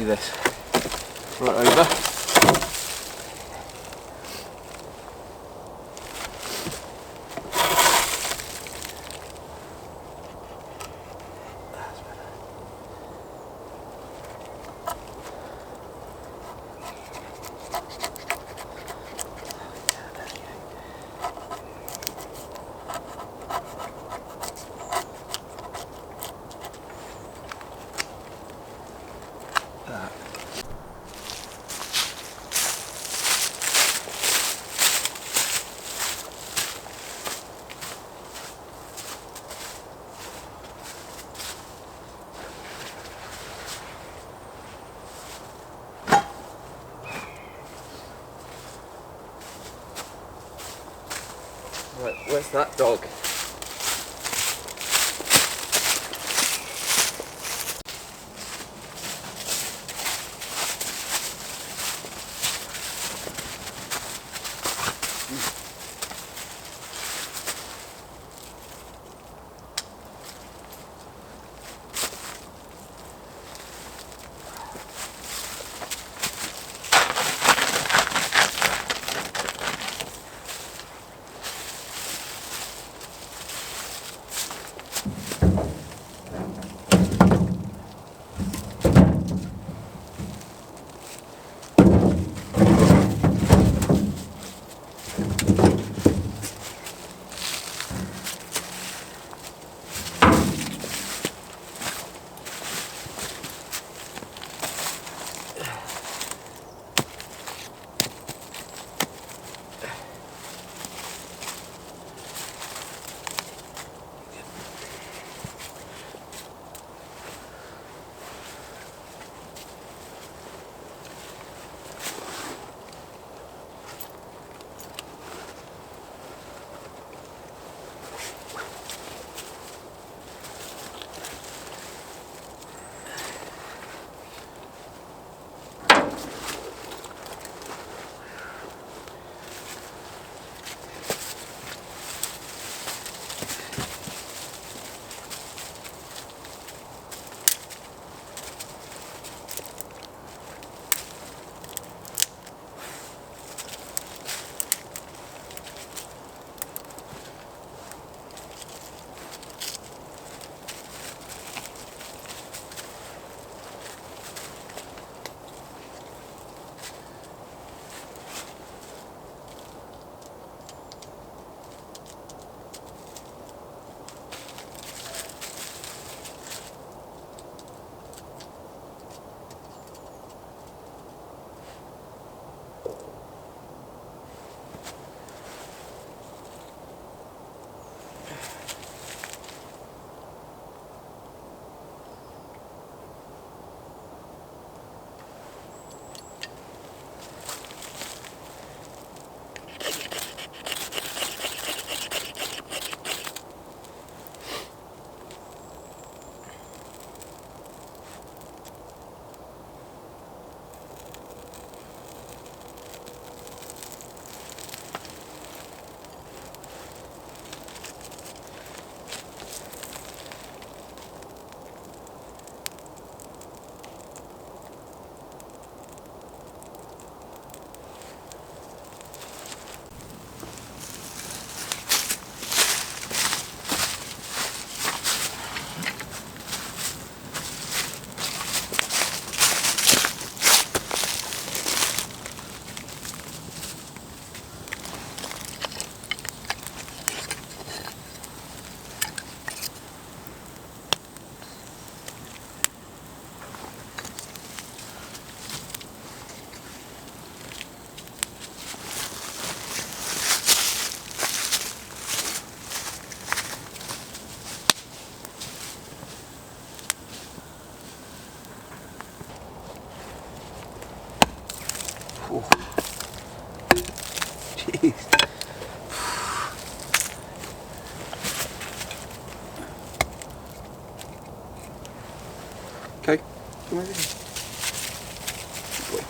do this. Right over. Right, where's that dog? Jeez. Okay, come over here. Good boy.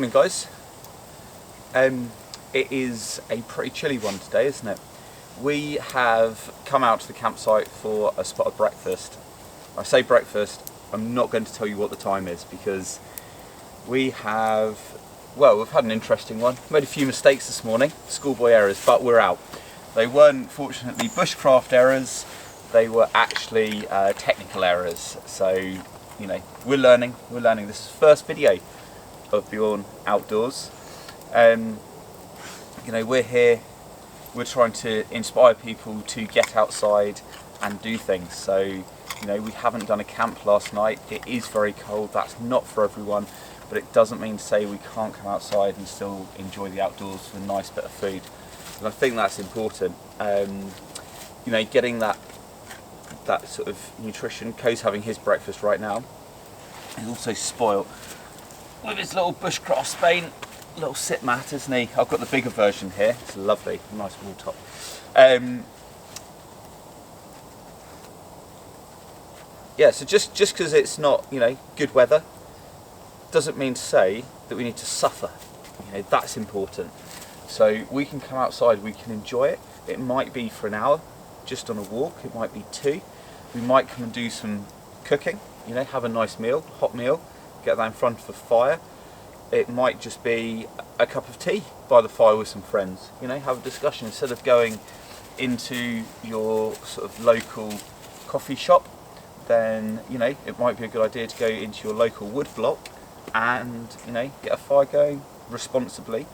Morning guys. It is a pretty chilly one today, isn't it? We have come out to the campsite for a spot of breakfast. I say breakfast, I'm not going to tell you what the time is because we've had an interesting one. Made a few mistakes this morning, schoolboy errors, but we're out. They weren't fortunately bushcraft errors, they were actually technical errors. So, you know, we're learning. This is the first video of Bjorn outdoors. You know, we're here, we're trying to inspire people to get outside and do things. So, you know, we haven't done a camp last night. It is very cold, that's not for everyone, but it doesn't mean to say we can't come outside and still enjoy the outdoors with a nice bit of food. And I think that's important. You know, getting that sort of nutrition. Coe's having his breakfast right now. He's also spoilt with his little bushcraft Spain little sit mat, isn't he? I've got the bigger version here. It's lovely, nice wall top. Yeah, so just because it's not, you know, good weather doesn't mean to say that we need to suffer. You know, that's important. So we can come outside, we can enjoy it. It might be for an hour, just on a walk. It might be 2. We might come and do some cooking. You know, have a nice meal, hot meal. Get that in front of a fire. It might just be a cup of tea by the fire with some friends. You know, have a discussion instead of going into your sort of local coffee shop. Then, you know, it might be a good idea to go into your local wood block and, you know, get a fire going responsibly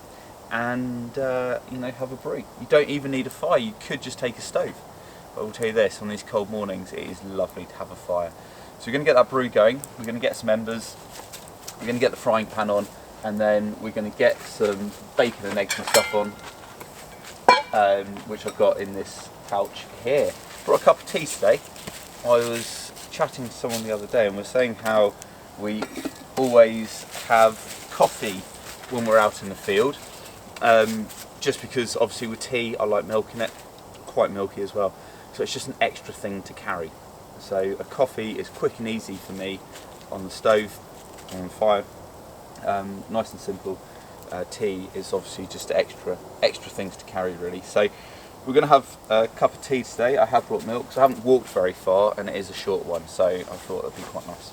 and, you know, have a brew. You don't even need a fire, you could just take a stove. But I will tell you this, on these cold mornings, it is lovely to have a fire. So we're going to get that brew going, we're going to get some embers, we're going to get the frying pan on, and then we're going to get some bacon and eggs and stuff on, which I've got in this pouch here. Brought a cup of tea today. I was chatting to someone the other day and we're saying how we always have coffee when we're out in the field, just because obviously with tea I like milk in it, quite milky as well, so it's just an extra thing to carry. So a coffee is quick and easy for me on the stove, on the fire, nice and simple. Tea is obviously just extra things to carry really. So we're going to have a cup of tea today. I have brought milk, so I haven't walked very far and it is a short one, so I thought it would be quite nice.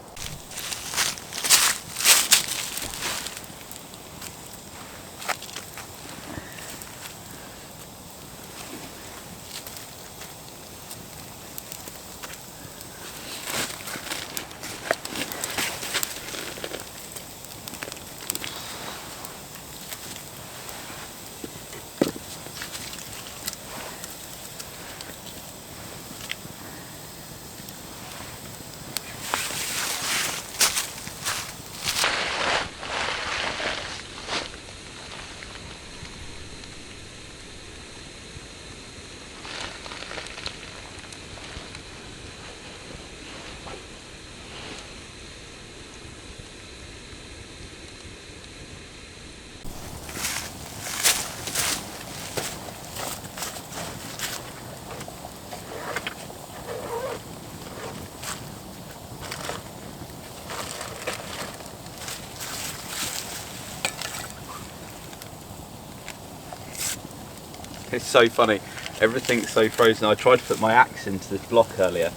It's so funny, everything's so frozen. I tried to put my axe into this block earlier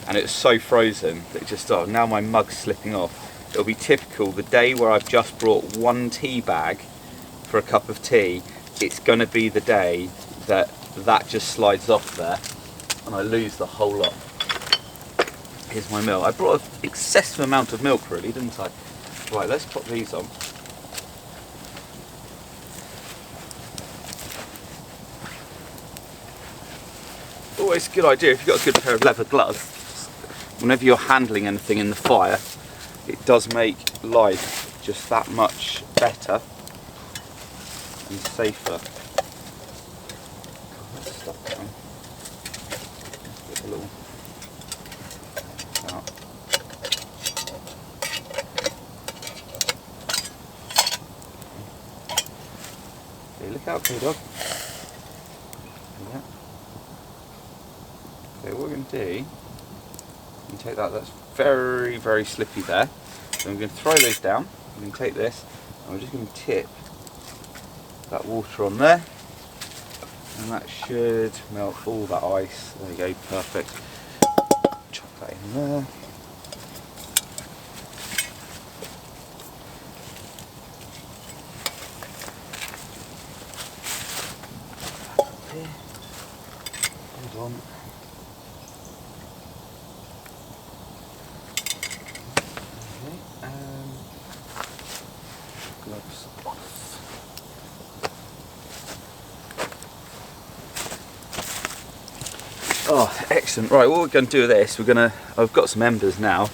and it was so frozen that it just, oh, now my mug's slipping off. It'll be typical, the day where I've just brought one tea bag for a cup of tea, it's going to be the day that just slides off there and I lose the whole lot. Here's my milk. I brought an excessive amount of milk really, didn't I? Right, let's put these on. Always a good idea, if you've got a good pair of leather gloves, whenever you're handling anything in the fire, it does make life just that much better and safer. Put this stuff down. Get a little out. Okay, look out, dog. Yeah. Okay, what we're going to do, you can take that, that's very, very slippy there. So I'm going to throw those down, I'm going to take this, I'm just going to tip that water on there, and that should melt all that ice. There you go, perfect. Chop that in there. Hold on. Gloves off. Oh, excellent. Right, what we're going to do with this, I've got some embers now,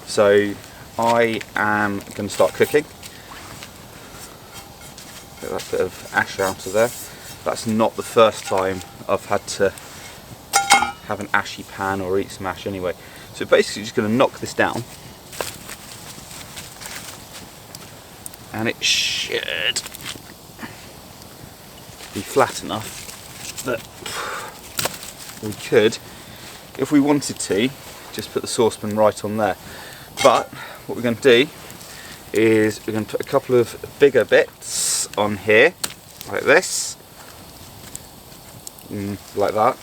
so I am going to start cooking. Get that bit of ash out of there. That's not the first time I've had to have an ashy pan or eat some ash anyway. So basically just going to knock this down. And it should be flat enough that we could, if we wanted to, just put the saucepan right on there. But what we're going to do is we're going to put a couple of bigger bits on here, like this, like that,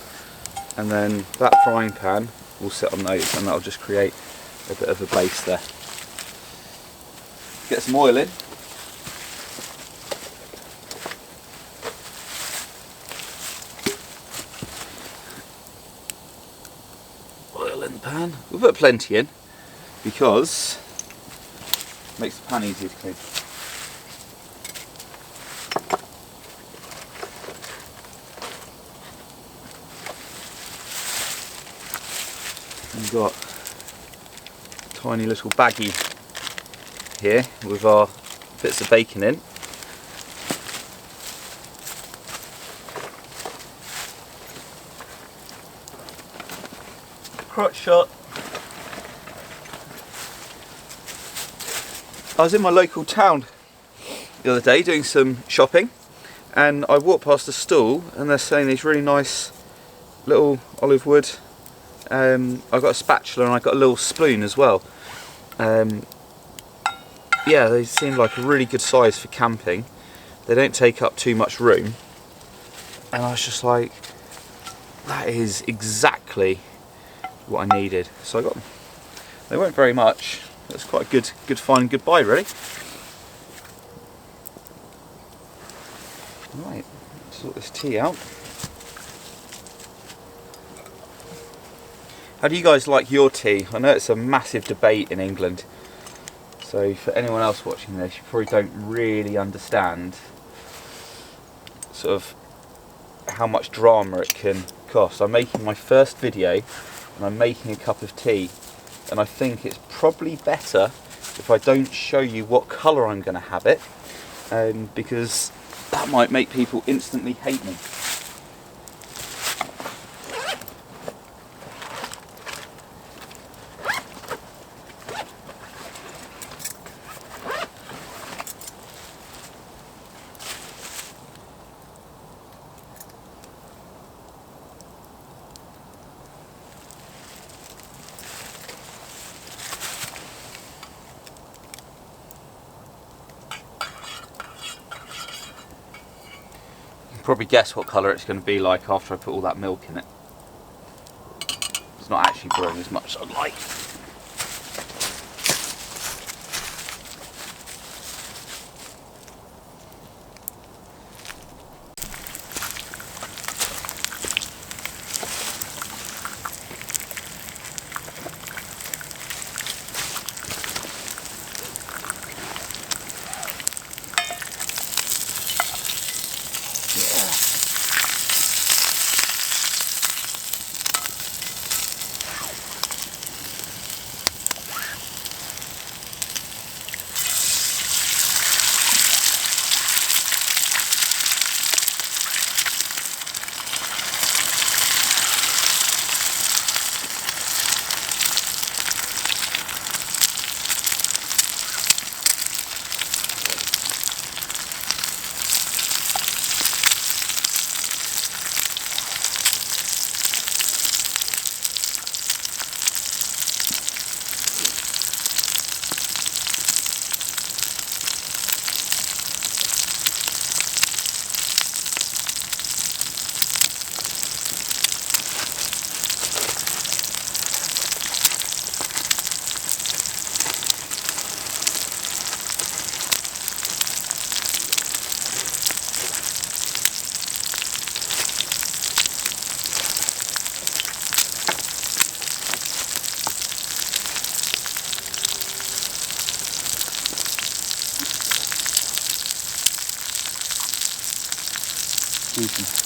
and then that frying pan will sit on those, and that'll just create a bit of a base there. Get some oil in. Oil in the pan. We'll put plenty in because it makes the pan easier to clean. We've got a tiny little baggie here with our bits of bacon in. Crotch shot. I was in my local town the other day doing some shopping, and I walked past a stall and they're selling these really nice little olive wood. I've got a spatula and I've got a little spoon as well. Yeah, they seem like a really good size for camping. They don't take up too much room, and I was just like, that is exactly what I needed. So I got them. They weren't very much. That's quite a good find and good buy, really. Right, sort this tea out. How do you guys like your tea? I know it's a massive debate in England. So for anyone else watching this, you probably don't really understand sort of how much drama it can cost. I'm making my first video and I'm making a cup of tea, and I think it's probably better if I don't show you what colour I'm going to have it, because that might make people instantly hate me. Probably guess what colour it's going to be like after I put all that milk in it. It's not actually brewing as much as I'd like. gluten.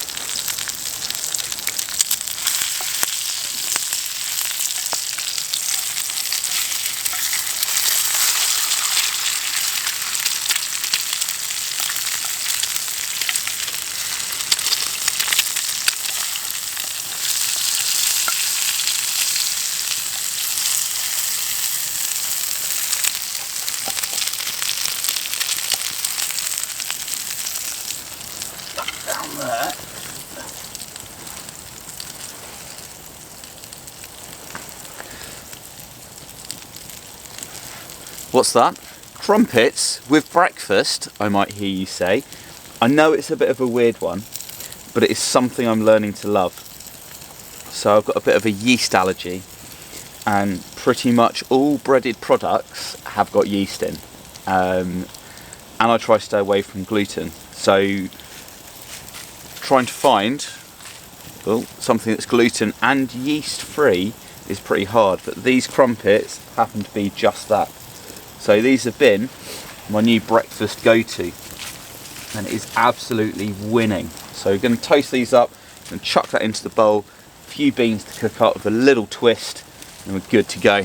Down there. What's that? Crumpets with breakfast, I might hear you say. I know it's a bit of a weird one, but it is something I'm learning to love. So I've got a bit of a yeast allergy, and pretty much all breaded products have got yeast in. And I try to stay away from gluten. So trying to find something that's gluten and yeast free is pretty hard, but these crumpets happen to be just that. So these have been my new breakfast go-to, and it is absolutely winning. So we're going to toast these up and chuck that into the bowl, a few beans to cook up with a little twist, and we're good to go.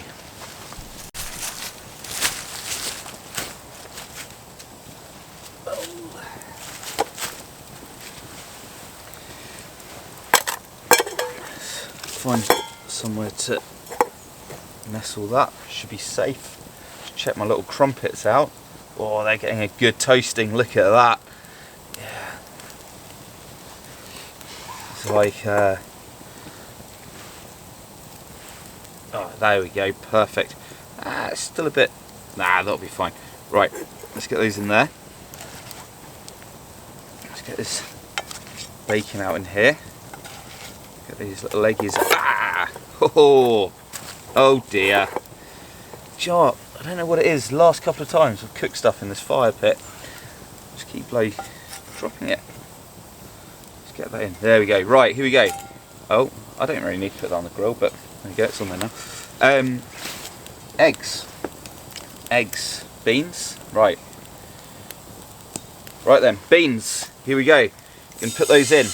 Find somewhere to nestle that, should be safe. Check my little crumpets out. Oh, they're getting a good toasting, look at that. Yeah. It's like, oh, there we go, perfect. It's still a bit, that'll be fine. Right, let's get those in there. Let's get this bacon out in here. Get these little leggies. Oh dear. Sure, I don't know what it is. Last couple of times I've cooked stuff in this fire pit. Just keep dropping it. Let's get that in. There we go. Right, here we go. Oh, I don't really need to put that on the grill, but there we go, it's on there now. Eggs. Beans. Right. Right then, beans. Here we go. You can put those in.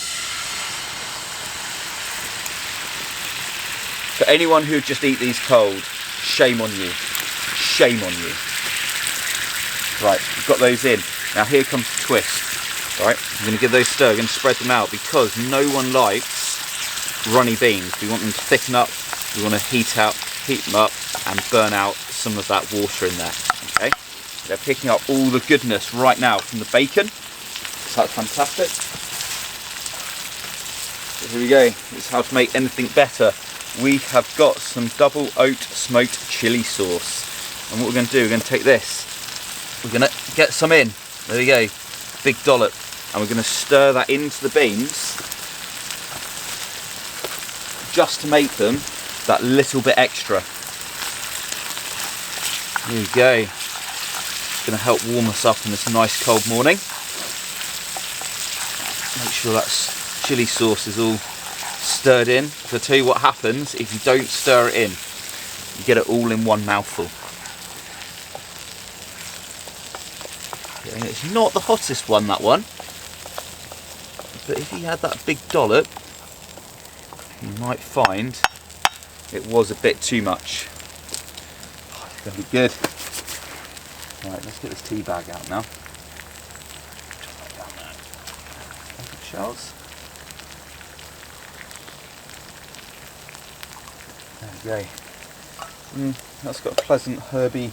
For anyone who would just eat these cold, shame on you. Shame on you. Right, we've got those in. Now here comes the twist. Right, I'm going to give those a stir, I'm going to spread them out, because no one likes runny beans. We want them to thicken up, we want to heat them up and burn out some of that water in there. Okay, they're picking up all the goodness right now from the bacon, so that's fantastic. So here we go, this is how to make anything better. We have got some double oat smoked chili sauce, and what we're going to do, we're going to take this, we're going to get some in, there we go, big dollop, and we're going to stir that into the beans just to make them that little bit extra. There we go. It's going to help warm us up on this nice cold morning. Make sure that chili sauce is all stirred in. So I'll tell you what happens if you don't stir it in. You get it all in one mouthful. Okay, it's not the hottest one, that one. But if you had that big dollop, you might find it was a bit too much. Oh, it's going to be good. Right, let's get this tea bag out now. Shells. There we go. That's got a pleasant herby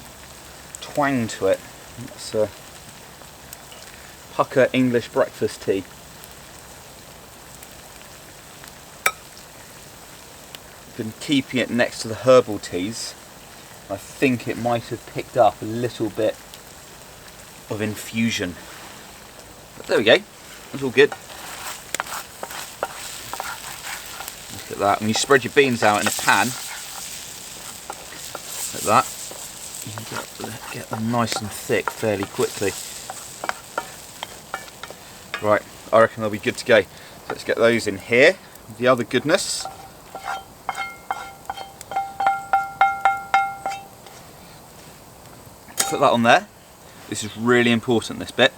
twang to it. That's a pucker English breakfast tea. Been keeping it next to the herbal teas. I think it might have picked up a little bit of infusion. But there we go. That's all good. Look at that. When you spread your beans out in a pan, like that, you can get them nice and thick fairly quickly. Right, I reckon they'll be good to go. So let's get those in here. The other goodness. Put that on there. This is really important, this bit.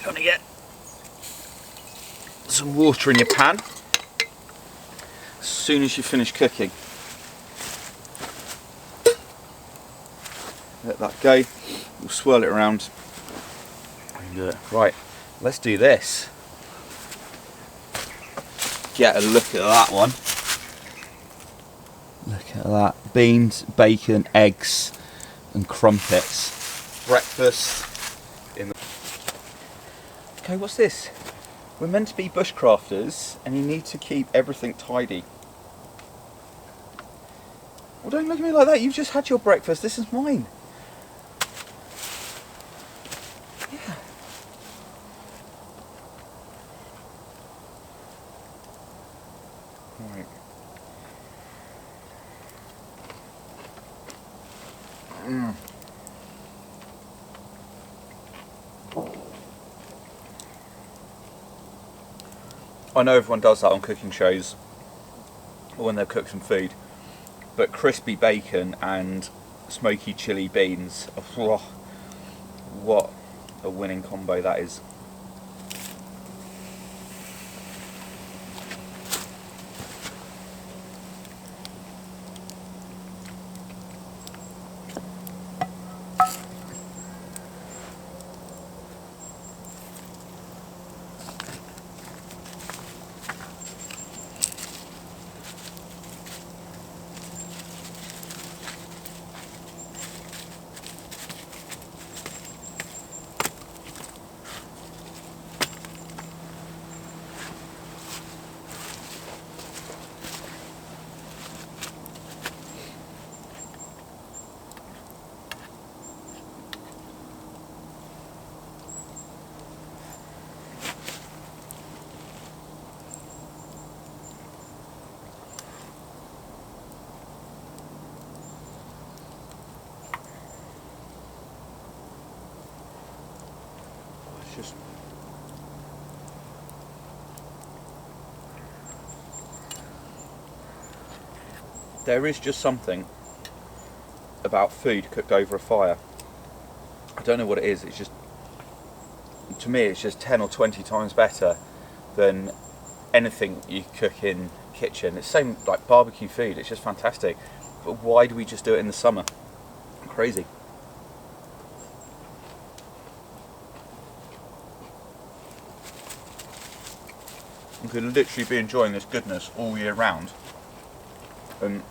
You want to get some water in your pan as soon as you finish cooking. Let that go. We'll swirl it around. Right, let's do this. Get a look at that one. Look at that. Beans, bacon, eggs and crumpets. Breakfast in the... Okay, what's this? We're meant to be bushcrafters and you need to keep everything tidy. Well, don't look at me like that. You've just had your breakfast. This is mine. Yeah. Right. I know everyone does that on cooking shows or when they've cooked some food, but crispy bacon and smoky chili beans, oh, what a winning combo that is. Just there is just something about food cooked over a fire. I don't know what it is. It's just, to me, it's just 10 or 20 times better than anything you cook in kitchen. It's the same like barbecue food. It's just fantastic. But why do we just do it in the summer? Crazy. You could literally be enjoying this goodness all year round. And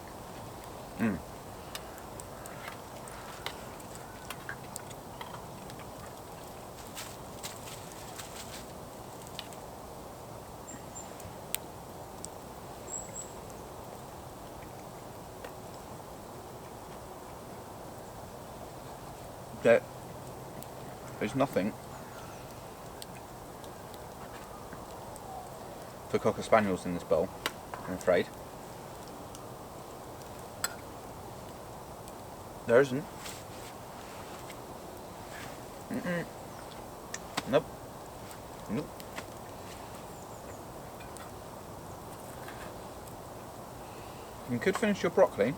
there's nothing for Cocker Spaniels in this bowl, I'm afraid. There isn't. Nope. Nope. You could finish your broccoli.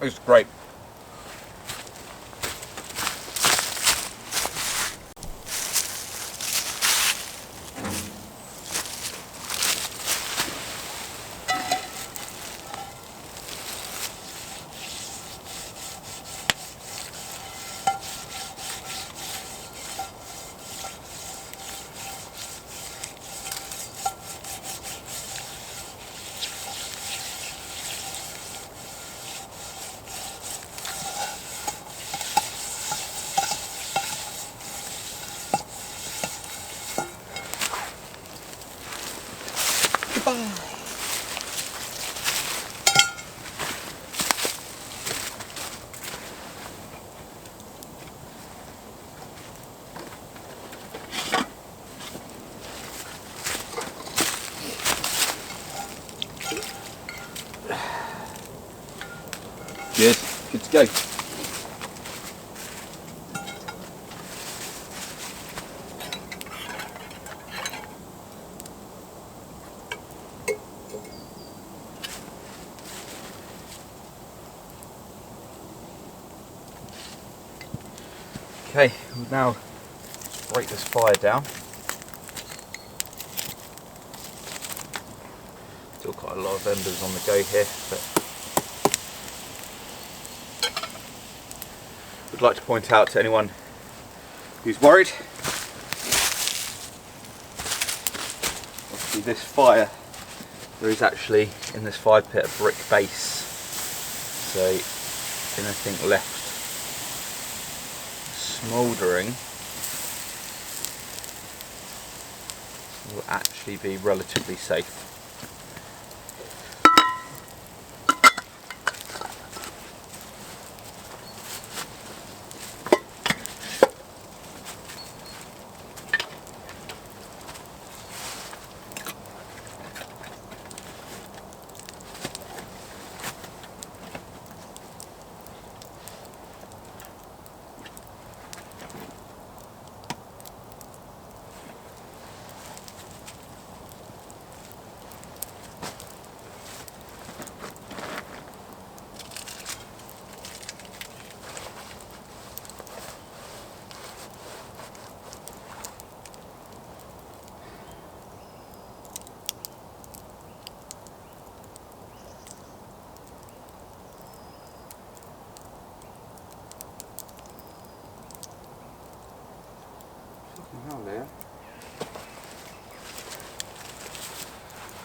It's great. Go. Okay, we'll now break this fire down. Still quite a lot of embers on the go here, but would like to point out to anyone who's worried, obviously this fire, there is actually in this fire pit a brick base, so anything left smouldering will actually be relatively safe.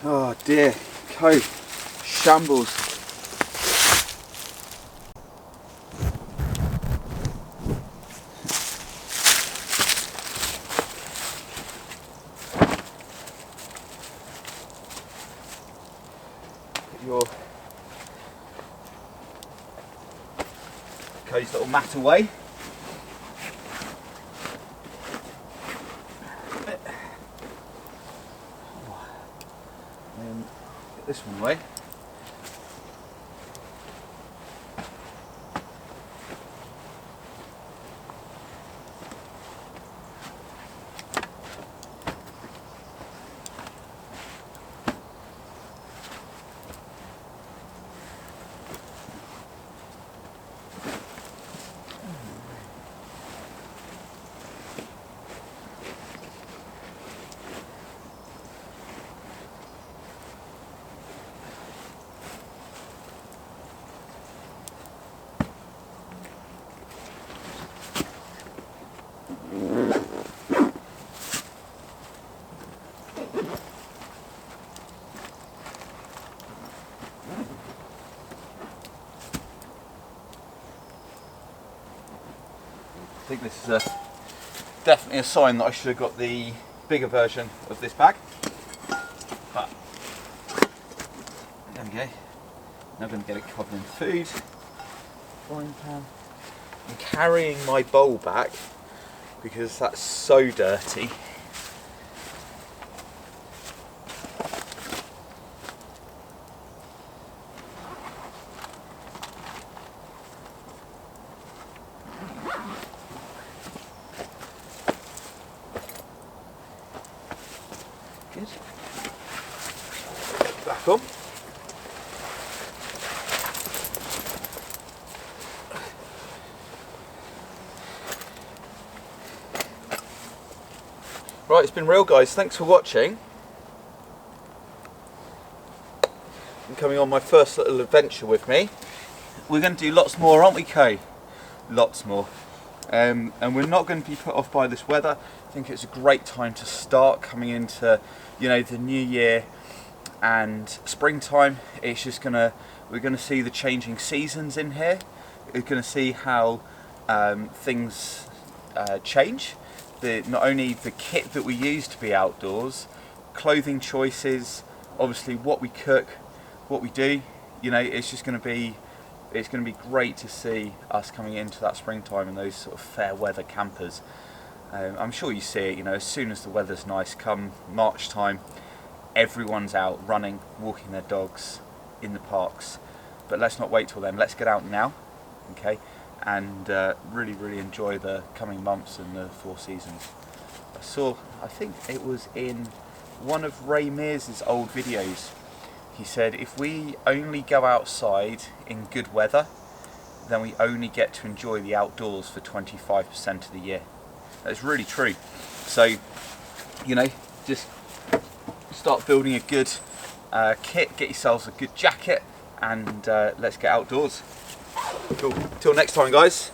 Oh dear, Coe, shambles. Put your Coe's little mat away. Get this one away. I think this is definitely a sign that I should have got the bigger version of this bag. But there we go. Now I'm going to get it covered in food. Frying pan. I'm carrying my bowl back because that's so dirty. Good. Back on. Right, it's been real, guys. Thanks for watching. And coming on my first little adventure with me. We're going to do lots more, aren't we, Coe? Lots more. And we're not going to be put off by this weather. I think it's a great time to start coming into, you know, the new year and springtime. It's just we're gonna see the changing seasons in here. We're gonna see how things change. Not only the kit that we use to be outdoors, clothing choices, obviously what we cook, what we do. You know, it's going to be great to see us coming into that springtime and those sort of fair weather campers. I'm sure you see it, you know, as soon as the weather's nice, come March time, everyone's out running, walking their dogs in the parks. But let's not wait till then, let's get out now okay, and really enjoy the coming months and the 4 seasons. I think it was in one of Ray Mears' old videos, he said if we only go outside in good weather, then we only get to enjoy the outdoors for 25% of the year. That's really true. So, you know, just start building a good kit, get yourselves a good jacket, and let's get outdoors. Cool. Till next time, guys.